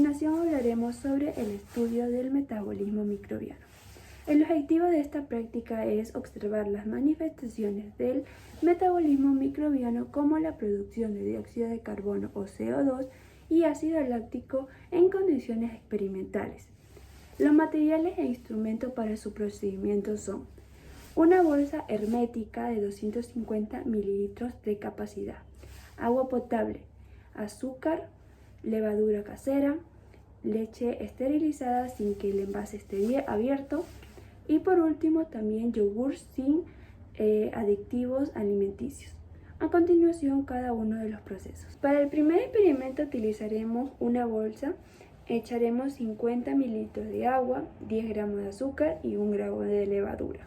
continuación hablaremos sobre el estudio del metabolismo microbiano. El objetivo de esta práctica es observar las manifestaciones del metabolismo microbiano como la producción de dióxido de carbono o CO2 y ácido láctico en condiciones experimentales. Los materiales e instrumentos para su procedimiento son una bolsa hermética de 250 mililitros de capacidad, agua potable, azúcar, levadura casera, leche esterilizada sin que el envase esté abierto y por último también yogur sin aditivos alimenticios. A continuación cada uno de los procesos. Para el primer experimento utilizaremos una bolsa, echaremos 50 mililitros de agua, 10 gramos de azúcar y 1 gramo de levadura.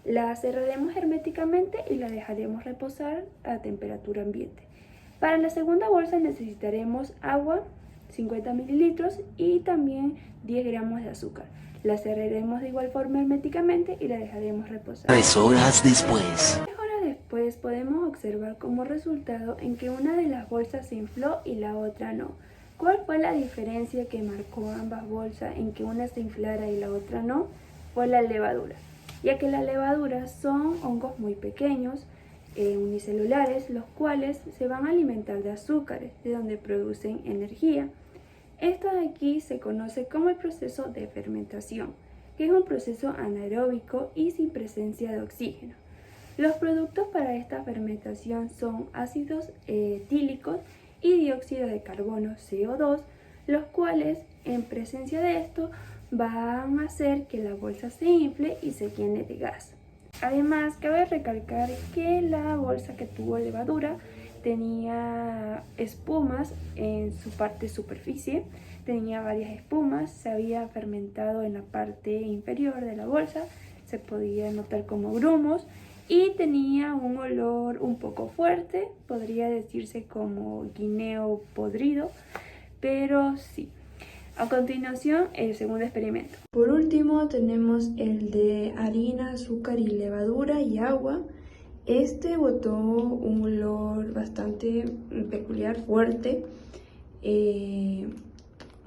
La cerraremos herméticamente y la dejaremos reposar a temperatura ambiente. Para la segunda bolsa necesitaremos agua, 50 mililitros y también 10 gramos de azúcar. La cerraremos de igual forma herméticamente y la dejaremos reposar. 3 horas después. 3 horas después podemos observar como resultado en que una de las bolsas se infló y la otra no. ¿Cuál fue la diferencia que marcó ambas bolsas en que una se inflara y la otra no? Fue la levadura, ya que las levaduras son hongos muy pequeños, unicelulares, los cuales se van a alimentar de azúcares, de donde producen energía. Esto de aquí se conoce como el proceso de fermentación, que es un proceso anaeróbico y sin presencia de oxígeno. Los productos para esta fermentación son ácidos etílicos y dióxido de carbono CO2, los cuales en presencia de esto van a hacer que la bolsa se infle y se llene de gas. Además, cabe recalcar que la bolsa que tuvo levadura tenía espumas en su parte superficie, tenía varias espumas, se había fermentado en la parte inferior de la bolsa, se podía notar como grumos y tenía un olor un poco fuerte, podría decirse como guineo podrido, pero sí. A continuación, el segundo experimento. Por último, tenemos el de harina, azúcar y levadura y agua. Este botó un olor bastante peculiar, fuerte,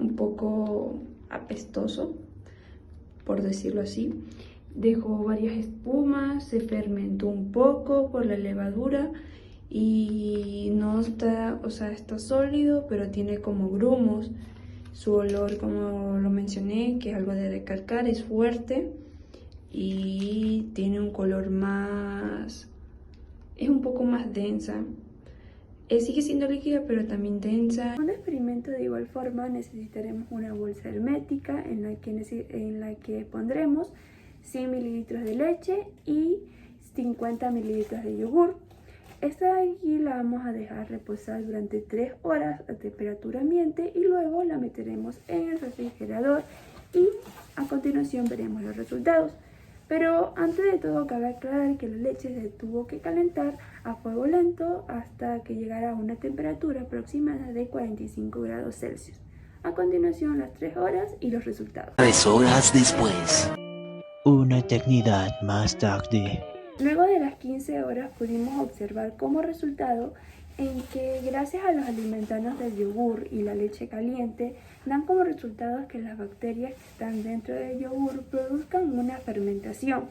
un poco apestoso, por decirlo así. Dejó varias espumas, se fermentó un poco por la levadura y no está, está sólido, pero tiene como grumos. Su olor, como lo mencioné, que es algo de recalcar, es fuerte y tiene un color más, es un poco más densa. Sigue siendo líquida, pero también densa. En un experimento de igual forma necesitaremos una bolsa hermética en la que pondremos 100 mililitros de leche y 50 mililitros de yogur. Esta de aquí la vamos a dejar reposar durante 3 horas a temperatura ambiente y luego la meteremos en el refrigerador y a continuación veremos los resultados. Pero antes de todo cabe aclarar que la leche se tuvo que calentar a fuego lento hasta que llegara a una temperatura aproximada de 45 grados Celsius. A continuación las 3 horas y los resultados. 3 horas después. Una eternidad más tarde. Luego de las 15 horas pudimos observar como resultado en que gracias a los alimentarnos del yogur y la leche caliente dan como resultado que las bacterias que están dentro del yogur produzcan una fermentación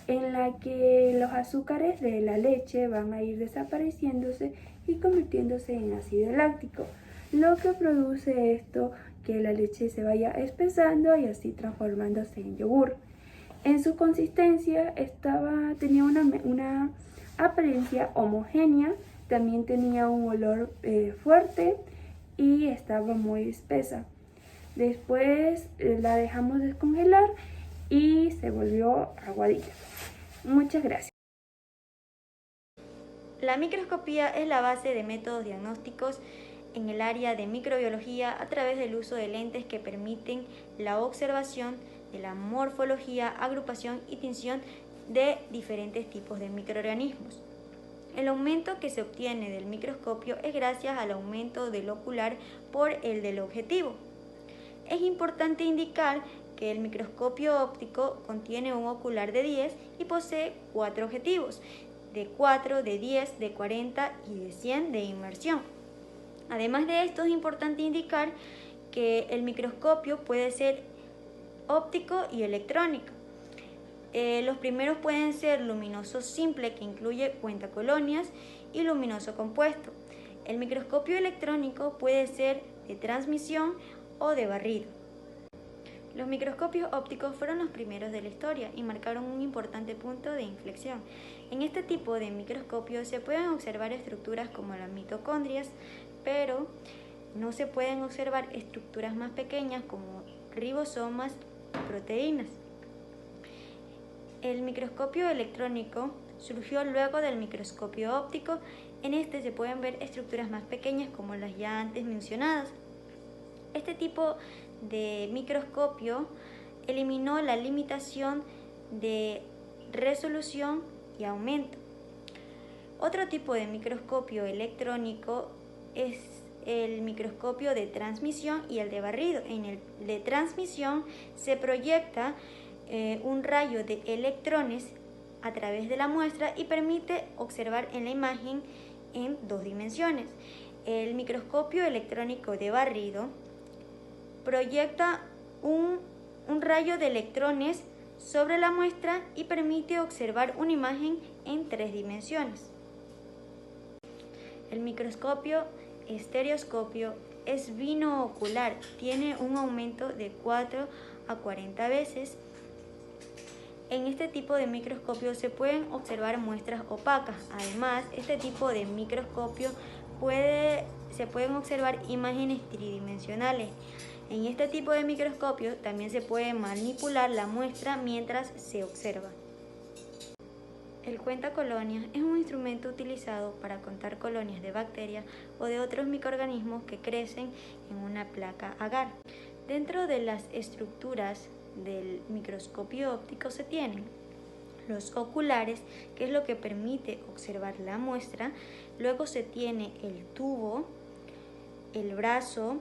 en la que los azúcares de la leche van a ir desapareciéndose y convirtiéndose en ácido láctico, lo que produce esto que la leche se vaya espesando y así transformándose en yogur. En su consistencia tenía una apariencia homogénea, también tenía un olor fuerte y estaba muy espesa. Después la dejamos descongelar y se volvió aguadita. Muchas gracias. La microscopía es la base de métodos diagnósticos en el área de microbiología a través del uso de lentes que permiten la observación de la morfología, agrupación y tinción de diferentes tipos de microorganismos. El aumento que se obtiene del microscopio es gracias al aumento del ocular por el del objetivo. Es importante indicar que el microscopio óptico contiene un ocular de 10 y posee 4 objetivos, de 4, de 10, de 40 y de 100 de inmersión. Además de esto, es importante indicar que el microscopio puede ser óptico y electrónico. Los primeros pueden ser luminoso simple, que incluye cuentacolonias, y luminoso compuesto. El microscopio electrónico puede ser de transmisión o de barrido. Los microscopios ópticos fueron los primeros de la historia y marcaron un importante punto de inflexión. En este tipo de microscopio se pueden observar estructuras como las mitocondrias, pero no se pueden observar estructuras más pequeñas como ribosomas y proteínas. El microscopio electrónico surgió luego del microscopio óptico. En este se pueden ver estructuras más pequeñas como las ya antes mencionadas. Este tipo de microscopio eliminó la limitación de resolución y aumento. Otro tipo de microscopio electrónico es el microscopio de transmisión y el de barrido. En el de transmisión se proyecta un rayo de electrones a través de la muestra y permite observar en la imagen en 2 dimensiones. El microscopio electrónico de barrido proyecta un rayo de electrones sobre la muestra y permite observar una imagen en 3 dimensiones. El microscopio estereoscopio es binocular, tiene un aumento de 4 a 40 veces. En este tipo de microscopio se pueden observar muestras opacas. Además, este tipo de microscopio se pueden observar imágenes tridimensionales. En este tipo de microscopio también se puede manipular la muestra mientras se observa. El cuentacolonias es un instrumento utilizado para contar colonias de bacterias o de otros microorganismos que crecen en una placa agar. Dentro de las estructuras del microscopio óptico se tienen los oculares, que es lo que permite observar la muestra. Luego se tiene el tubo, el brazo.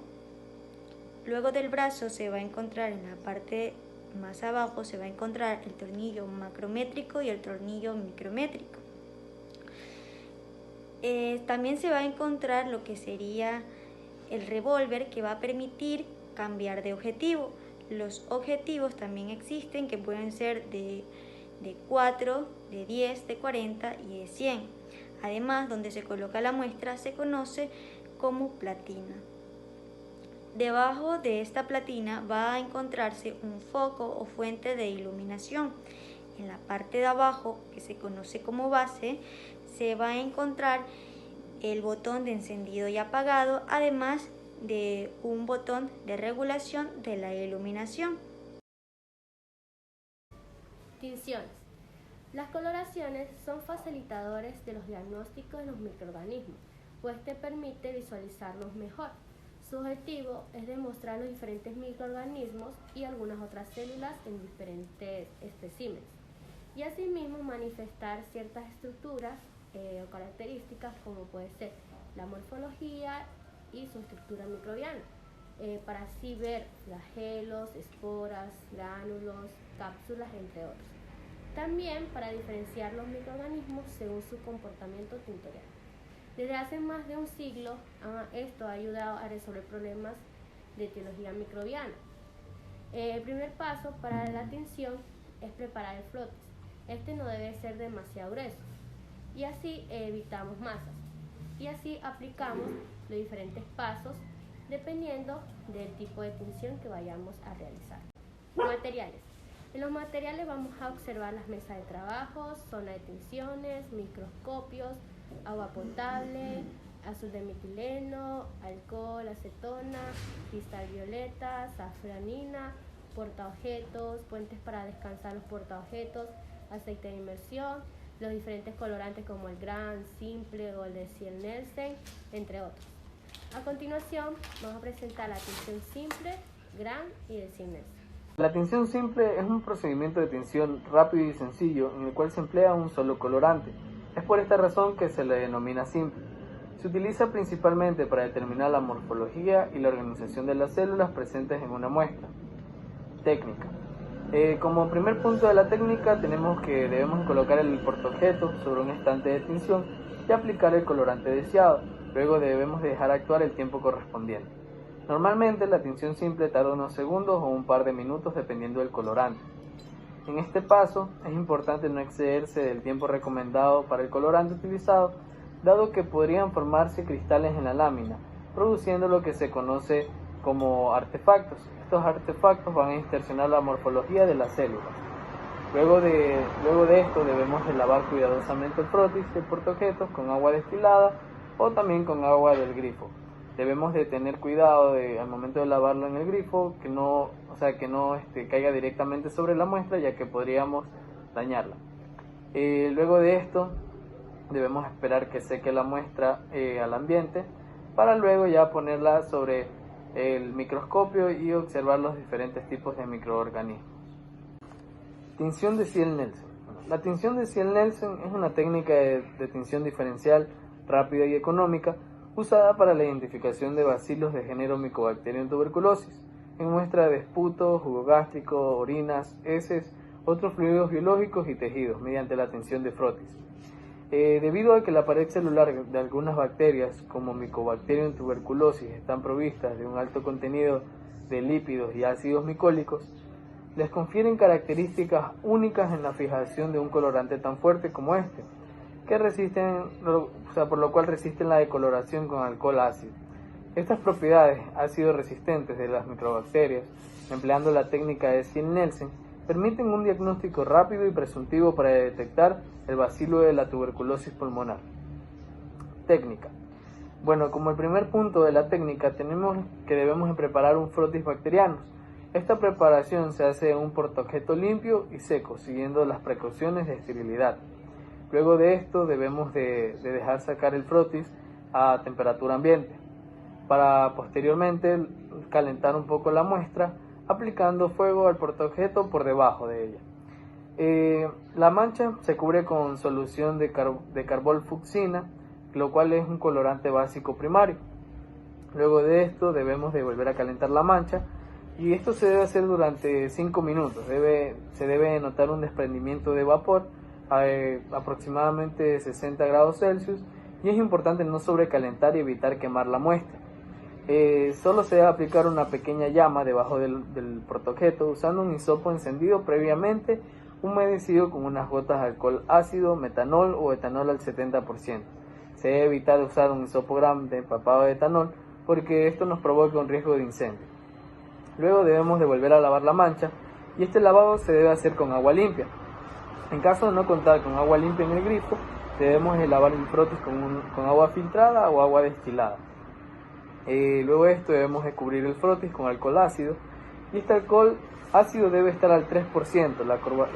Luego del brazo se va a encontrar en la parte más abajo, se va a encontrar el tornillo macrométrico y el tornillo micrométrico. También se va a encontrar lo que sería el revólver, que va a permitir cambiar de objetivo. Los objetivos también existen, que pueden ser de 4, de 10, de 40 y de 100. Además, donde se coloca la muestra se conoce como platina. Debajo de esta platina va a encontrarse un foco o fuente de iluminación. En la parte de abajo, que se conoce como base, se va a encontrar el botón de encendido y apagado, además de un botón de regulación de la iluminación. Tinciones. Las coloraciones son facilitadores de los diagnósticos de los microorganismos, pues te permite visualizarlos mejor. Su objetivo es demostrar los diferentes microorganismos y algunas otras células en diferentes especímenes, y asimismo manifestar ciertas estructuras o características, como puede ser la morfología y su estructura microbiana, para así ver flagelos, esporas, gránulos, cápsulas, entre otros. También para diferenciar los microorganismos según su comportamiento tintorial. Desde hace más de un siglo, esto ha ayudado a resolver problemas de etiología microbiana. El primer paso para la tinción es preparar el frotis. Este no debe ser demasiado grueso, y así evitamos masas. Y así aplicamos los diferentes pasos dependiendo del tipo de tinción que vayamos a realizar. Materiales. En los materiales vamos a observar las mesas de trabajo, zona de tinciones, microscopios, agua potable, azul de metileno, alcohol, acetona, cristal violeta, safranina, portaobjetos, puentes para descansar los portaobjetos, aceite de inmersión, los diferentes colorantes como el Gran, Simple o el de Ciel-Nielsen, entre otros. A continuación vamos a presentar la tinción simple, Gran y de Ciel-Nielsen. La tinción simple es un procedimiento de tinción rápido y sencillo en el cual se emplea un solo colorante. Es por esta razón que se le denomina simple. Se utiliza principalmente para determinar la morfología y la organización de las células presentes en una muestra. Técnica. Como primer punto de la técnica debemos colocar el portaobjeto sobre un estante de tinción y aplicar el colorante deseado. Luego debemos dejar actuar el tiempo correspondiente. Normalmente la tinción simple tarda unos segundos o un par de minutos dependiendo del colorante. En este paso es importante no excederse del tiempo recomendado para el colorante utilizado, dado que podrían formarse cristales en la lámina, produciendo lo que se conoce como artefactos. Estos artefactos van a distorsionar la morfología de las células. Luego de esto debemos de lavar cuidadosamente el frotis del portaobjetos con agua destilada o también con agua del grifo. Debemos de tener cuidado al momento de lavarlo en el grifo, que no caiga directamente sobre la muestra, ya que podríamos dañarla. Luego de esto debemos esperar que seque la muestra al ambiente para luego ya ponerla sobre el microscopio y observar los diferentes tipos de microorganismos. Tinción de Ciel-Nielsen. La tinción de Ciel-Nielsen es una técnica de tinción diferencial rápida y económica usada para la identificación de bacilos de género Mycobacterium tuberculosis en muestra de esputo, jugo gástrico, orinas, heces, otros fluidos biológicos y tejidos mediante la tinción de frotis. Debido a que la pared celular de algunas bacterias como Mycobacterium tuberculosis están provistas de un alto contenido de lípidos y ácidos micólicos, les confieren características únicas en la fijación de un colorante tan fuerte como este, que por lo cual resisten la decoloración con alcohol ácido. Estas propiedades ácido resistentes de las microbacterias, empleando la técnica de Ciel-Nielsen, permiten un diagnóstico rápido y presuntivo para detectar el bacilo de la tuberculosis pulmonar. Técnica. Bueno, como el primer punto de la técnica tenemos que debemos de preparar un frotis bacteriano. Esta preparación se hace en un portaobjeto limpio y seco, siguiendo las precauciones de esterilidad. Luego de esto debemos de dejar sacar el frotis a temperatura ambiente, para posteriormente calentar un poco la muestra, aplicando fuego al portaobjeto por debajo de ella. La mancha se cubre con solución de carbolfucsina, lo cual es un colorante básico primario. Luego de esto debemos de volver a calentar la mancha, y esto se debe hacer durante 5 minutos. Se debe notar un desprendimiento de vapor a aproximadamente 60 grados Celsius, y es importante no sobrecalentar y evitar quemar la muestra. Solo se debe aplicar una pequeña llama debajo del portaobjeto usando un hisopo encendido previamente, humedecido con unas gotas de alcohol ácido, metanol o etanol al 70%. Se debe evitar usar un hisopo grande empapado de etanol porque esto nos provoca un riesgo de incendio. Luego debemos de volver a lavar la mancha, y este lavado se debe hacer con agua limpia. En caso de no contar con agua limpia en el grifo, debemos de lavar el frotis con agua filtrada o agua destilada. Luego de esto debemos de cubrir el frotis con alcohol ácido, y este alcohol ácido debe estar al 3%.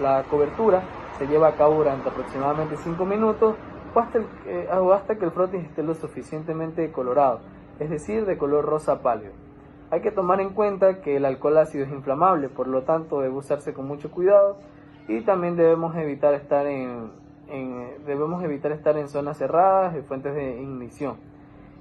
La cobertura se lleva a cabo durante aproximadamente 5 minutos o hasta que el frotis esté lo suficientemente colorado, es decir, de color rosa pálido. Hay que tomar en cuenta que el alcohol ácido es inflamable, por lo tanto debe usarse con mucho cuidado, y también debemos evitar estar en zonas cerradas y fuentes de ignición.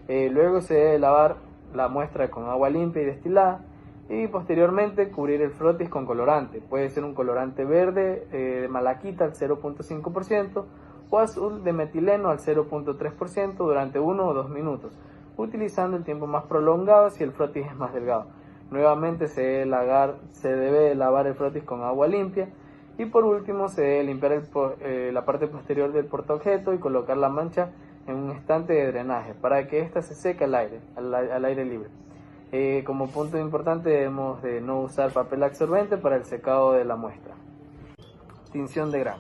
Luego se debe lavar la muestra con agua limpia y destilada, y posteriormente cubrir el frotis con colorante. Puede ser un colorante verde de malaquita al 0.5% o azul de metileno al 0.3% durante 1 o 2 minutos, utilizando el tiempo más prolongado si el frotis es más delgado. Nuevamente se debe lavar el frotis con agua limpia, y por último se debe limpiar la parte posterior del portaobjeto y colocar la mancha en un estante de drenaje para que ésta se seque al aire libre. Como punto importante debemos de no usar papel absorbente para el secado de la muestra. Tinción de Gram.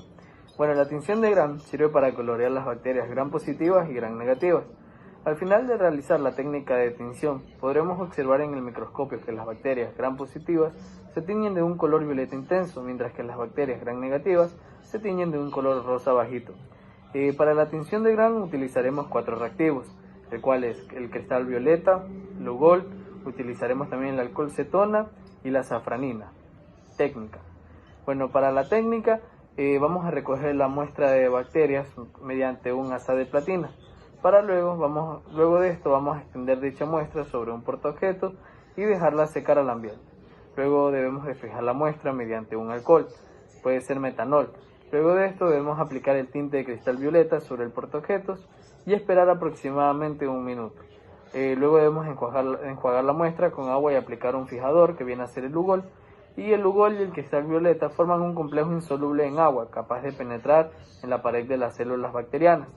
Bueno, la tinción de Gram sirve para colorear las bacterias Gram positivas y Gram negativas. Al final de realizar la técnica de tinción, podremos observar en el microscopio que las bacterias Gram positivas se tiñen de un color violeta intenso, mientras que las bacterias Gram negativas se tiñen de un color rosa bajito. Para la tinción de Gram utilizaremos 4 reactivos, el cual es el cristal violeta, Lugol, utilizaremos también el alcohol cetona y la safranina. Técnica. Bueno, para la técnica vamos a recoger la muestra de bacterias mediante un asa de platina. Luego de esto vamos a extender dicha muestra sobre un portaobjeto y dejarla secar al ambiente. Luego debemos de fijar la muestra mediante un alcohol, puede ser metanol. Luego de esto debemos aplicar el tinte de cristal violeta sobre el portaobjetos y esperar aproximadamente 1 minuto. Luego debemos enjuagar la muestra con agua y aplicar un fijador que viene a ser el Lugol. Y el Lugol y el cristal violeta forman un complejo insoluble en agua, capaz de penetrar en la pared de las células bacterianas.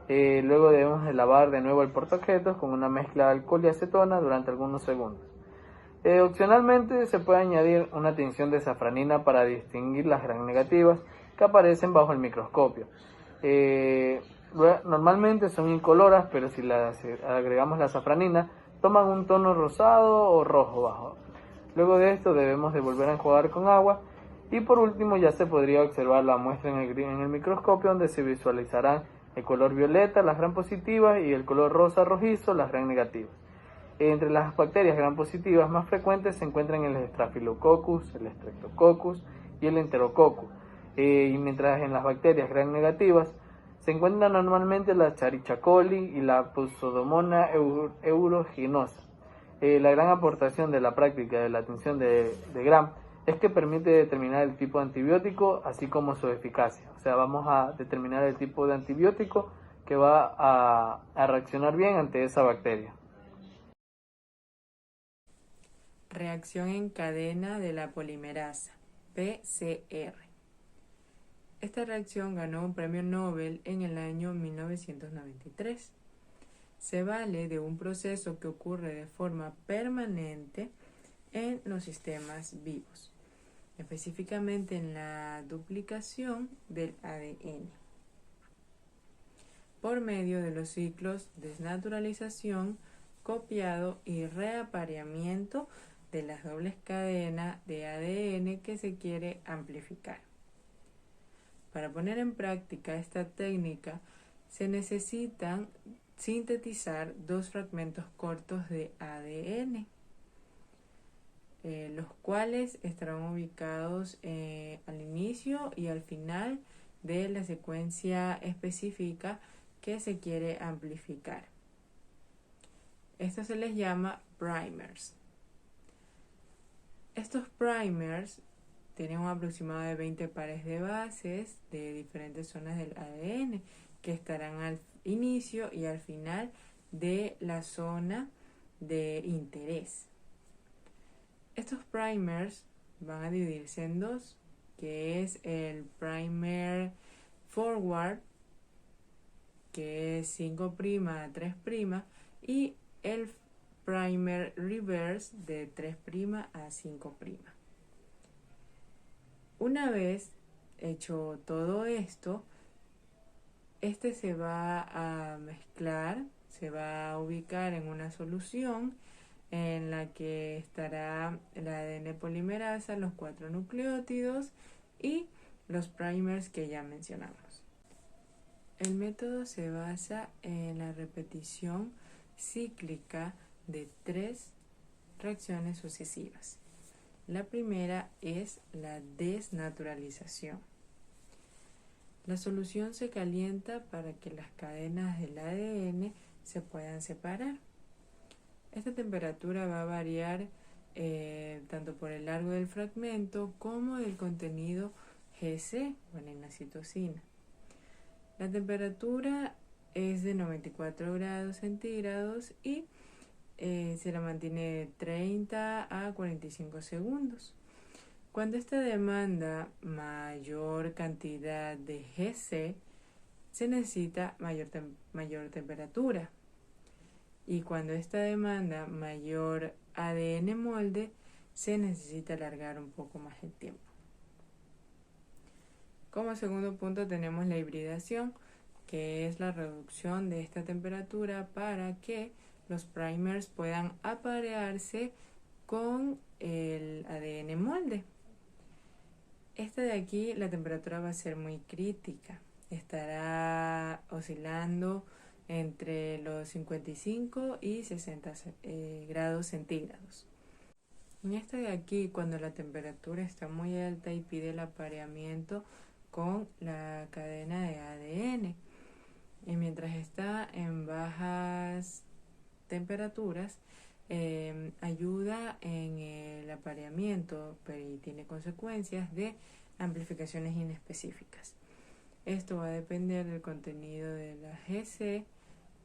Luego debemos de lavar de nuevo el portaobjetos con una mezcla de alcohol y acetona durante algunos segundos. Opcionalmente se puede añadir una tinción de safranina para distinguir las gram negativas que aparecen bajo el microscopio. Normalmente son incoloras, pero si agregamos la safranina, toman un tono rosado o rojo bajo. Luego de esto debemos de volver a enjuagar con agua y por último ya se podría observar la muestra en el microscopio, donde se visualizarán el color violeta, las gram positivas, y el color rosa rojizo, las gram negativas. Entre las bacterias gram positivas más frecuentes se encuentran el Staphylococcus, el Streptococcus y el Enterococcus. Y mientras en las bacterias gram negativas se encuentran normalmente la Escherichia coli y la Pseudomonas aeruginosa. La gran aportación de la práctica de la tinción de gram es que permite determinar el tipo de antibiótico, así como su eficacia. O sea, vamos a determinar el tipo de antibiótico que va a reaccionar bien ante esa bacteria. Reacción en cadena de la polimerasa, PCR. Esta reacción ganó un premio Nobel en el año 1993. Se vale de un proceso que ocurre de forma permanente en los sistemas vivos, específicamente en la duplicación del ADN, por medio de los ciclos de desnaturalización, copiado y reapareamiento de las dobles cadenas de ADN que se quiere amplificar. Para poner en práctica esta técnica se necesitan sintetizar dos fragmentos cortos de ADN, los cuales estarán ubicados al inicio y al final de la secuencia específica que se quiere amplificar. Esto se les llama primers. Estos primers tienen un aproximado de 20 pares de bases de diferentes zonas del ADN que estarán al inicio y al final de la zona de interés. Estos primers van a dividirse en dos, que es el primer forward, que es 5' a 3', y el primer reverse de 3' a 5'. Una vez hecho todo esto, este se va a mezclar, se va a ubicar en una solución en la que estará el ADN polimerasa, los 4 nucleótidos y los primers que ya mencionamos. El método se basa en la repetición cíclica de 3 reacciones sucesivas. La primera es la desnaturalización. La solución se calienta para que las cadenas del ADN se puedan separar. Esta temperatura va a variar tanto por el largo del fragmento como del contenido GC o en la citosina. La temperatura es de 94 grados centígrados y se la mantiene de 30 a 45 segundos. Cuando esta demanda mayor cantidad de GC, se necesita mayor temperatura. Y cuando esta demanda mayor ADN molde, se necesita alargar un poco más el tiempo. Como segundo punto tenemos la hibridación, que es la reducción de esta temperatura para que los primers puedan aparearse con el ADN molde. Esta de aquí, la temperatura va a ser muy crítica. Estará oscilando entre los 55 y 60 grados centígrados. En esta de aquí, cuando la temperatura está muy alta y pide el apareamiento con la cadena de ADN, y mientras está en bajas temperaturas, ayuda en el apareamiento, pero tiene consecuencias de amplificaciones inespecíficas. Esto va a depender del contenido de la GC,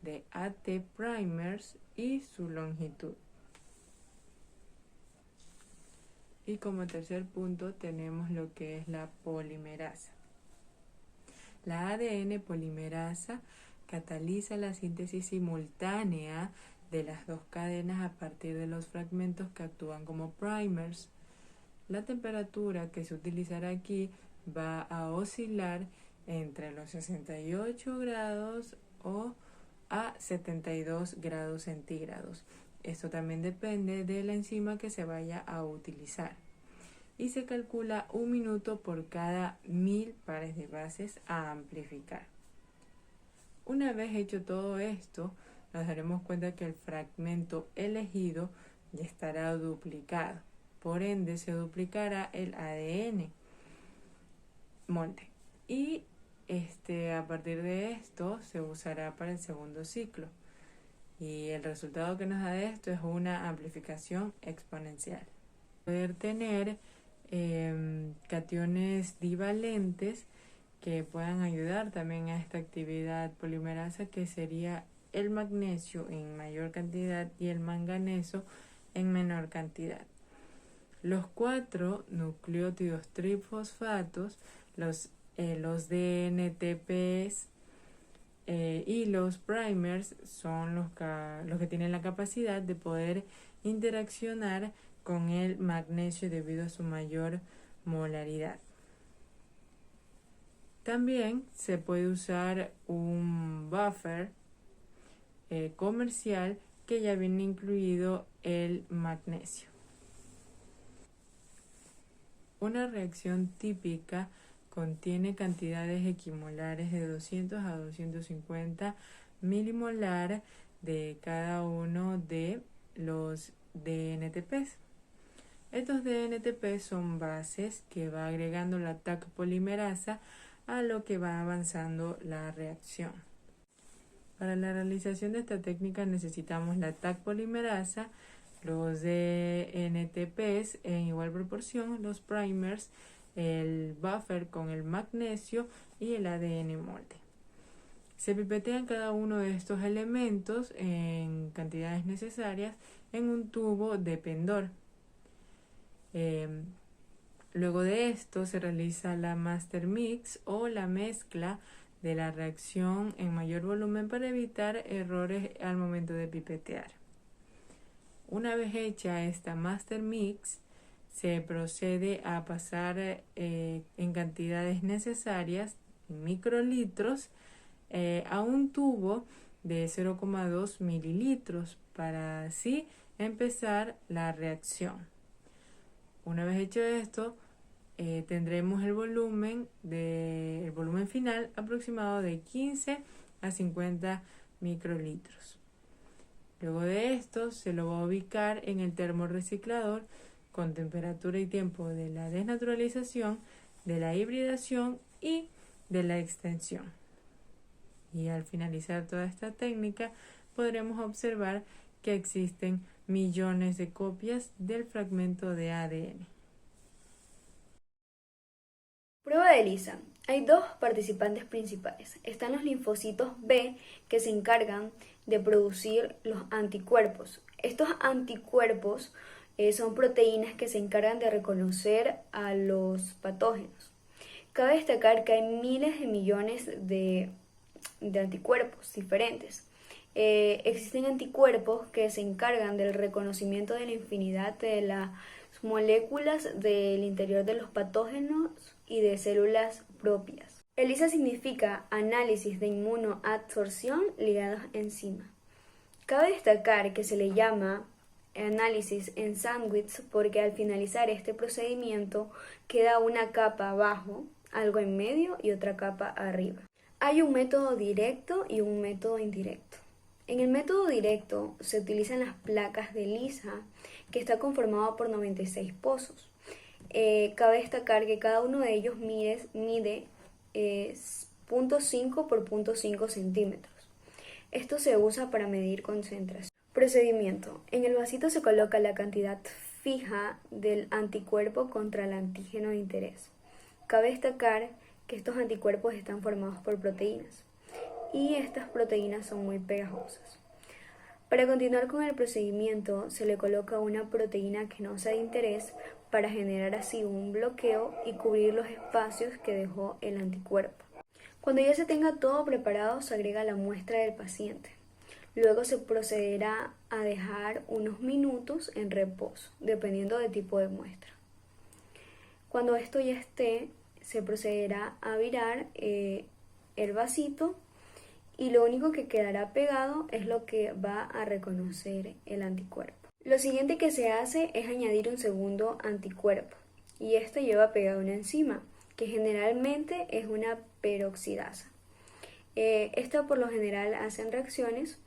de AT primers y su longitud. Y como tercer punto tenemos lo que es la polimerasa. La ADN polimerasa cataliza la síntesis simultánea de las dos cadenas a partir de los fragmentos que actúan como primers. La temperatura que se utilizará aquí va a oscilar entre los 68 grados o a 72 grados centígrados. Esto también depende de la enzima que se vaya a utilizar. Y se calcula 1 minuto por cada 1000 pares de bases a amplificar. Una vez hecho todo esto, nos daremos cuenta que el fragmento elegido ya estará duplicado. Por ende, se duplicará el ADN molde. Y a partir de esto se usará para el segundo ciclo. Y el resultado que nos da de esto es una amplificación exponencial. Poder tener cationes divalentes que puedan ayudar también a esta actividad polimerasa, que sería el magnesio en mayor cantidad y el manganeso en menor cantidad. Los 4 nucleótidos trifosfatos, los DNTPs y los primers son los que tienen la capacidad de poder interaccionar con el magnesio debido a su mayor molaridad. También se puede usar un buffer comercial que ya viene incluido el magnesio. Una reacción típica contiene cantidades equimolares de 200 a 250 milimolar de cada uno de los DNTPs. Estos DNTP son bases que va agregando la TAC polimerasa a lo que va avanzando la reacción. Para la realización de esta técnica necesitamos la TAC polimerasa, los DNTPs en igual proporción, los primers, el buffer con el magnesio y el ADN molde. Se pipetean cada uno de estos elementos en cantidades necesarias en un tubo de Pendor. Luego de esto se realiza la master mix o la mezcla de la reacción en mayor volumen para evitar errores al momento de pipetear. Una vez hecha esta master mix, se procede a pasar en cantidades necesarias, en microlitros, a un tubo de 0,2 mililitros para así empezar la reacción. Una vez hecho esto, tendremos el volumen final aproximado de 15 a 50 microlitros. Luego de esto se lo va a ubicar en el termorreciclador con temperatura y tiempo de la desnaturalización, de la hibridación y de la extensión. Y al finalizar toda esta técnica podremos observar que existen millones de copias del fragmento de ADN. Prueba de ELISA. Hay dos participantes principales. Están los linfocitos B, que se encargan de producir los anticuerpos. Estos anticuerpos son proteínas que se encargan de reconocer a los patógenos. Cabe destacar que hay miles de millones de anticuerpos diferentes. Existen anticuerpos que se encargan del reconocimiento de la infinidad de las moléculas del interior de los patógenos y de células propias. ELISA significa análisis de inmunoadsorción ligados a enzima. Cabe destacar que se le llama análisis en sándwich porque al finalizar este procedimiento queda una capa abajo, algo en medio y otra capa arriba. Hay un método directo y un método indirecto. En el método directo se utilizan las placas de ELISA, que está conformado por 96 pozos. Cabe destacar que cada uno de ellos mide 0.5 por 0.5 centímetros. Esto se usa para medir concentración. Procedimiento. En el vasito se coloca la cantidad fija del anticuerpo contra el antígeno de interés. Cabe destacar que estos anticuerpos están formados por proteínas y estas proteínas son muy pegajosas. Para continuar con el procedimiento, se le coloca una proteína que no sea de interés para generar así un bloqueo y cubrir los espacios que dejó el anticuerpo. Cuando ya se tenga todo preparado, se agrega la muestra del paciente. Luego se procederá a dejar unos minutos en reposo, dependiendo del tipo de muestra. Cuando esto ya esté, se procederá a virar el vasito y lo único que quedará pegado es lo que va a reconocer el anticuerpo. Lo siguiente que se hace es añadir un segundo anticuerpo y esto lleva pegada una enzima que generalmente es una peroxidasa. Esta por lo general hacen reacciones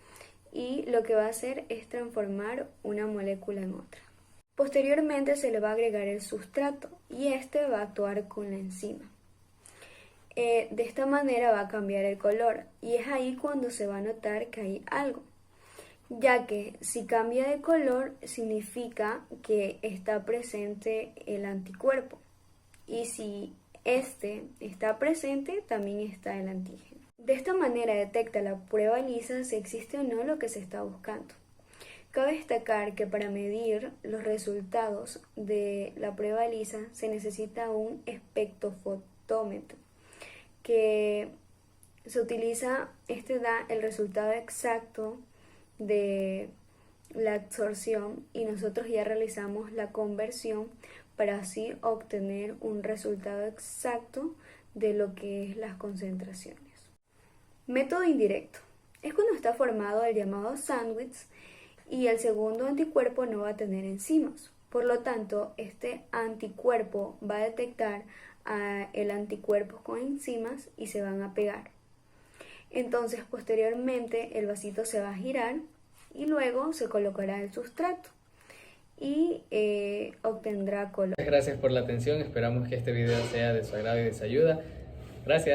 y lo que va a hacer es transformar una molécula en otra. Posteriormente se le va a agregar el sustrato y este va a actuar con la enzima. De esta manera va a cambiar el color y es ahí cuando se va a notar que hay algo, ya que si cambia de color significa que está presente el anticuerpo y si este está presente también está el antígeno. De esta manera detecta la prueba ELISA si existe o no lo que se está buscando. Cabe destacar que para medir los resultados de la prueba ELISA se necesita un espectrofotómetro que se utiliza, este da el resultado exacto de la absorción y nosotros ya realizamos la conversión para así obtener un resultado exacto de lo que es las concentraciones. Método indirecto. Es cuando está formado el llamado sándwich y el segundo anticuerpo no va a tener enzimas. Por lo tanto, este anticuerpo va a detectar el anticuerpo con enzimas y se van a pegar. Entonces, posteriormente, el vasito se va a girar y luego se colocará el sustrato y obtendrá color. Gracias por la atención, esperamos que este video sea de su agrado y de su ayuda. Gracias.